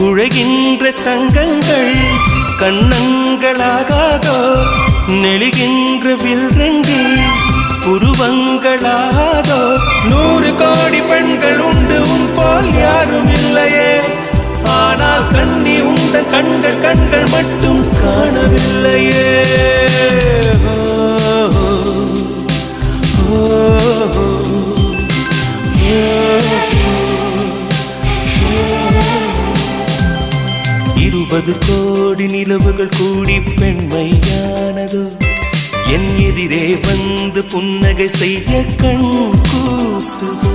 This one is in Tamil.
குழைகின்ற தங்கங்கள் கண்ணங்களாகாதோ நெளிகின்ற வில்ரங்கில் புருவங்களாதோ 100 கோடி பெண்கள் உண்டு உன் போல் யாரும் இல்லையே ஆனால் கண்ணி உண்ட கண்கள் மட்டும் காணவில்லையே இருபது கோடி நிலவுகள் கூடி பெண்மையானதோ என் எதிரே வந்து புன்னகை செய்ய கண் கூசுதோ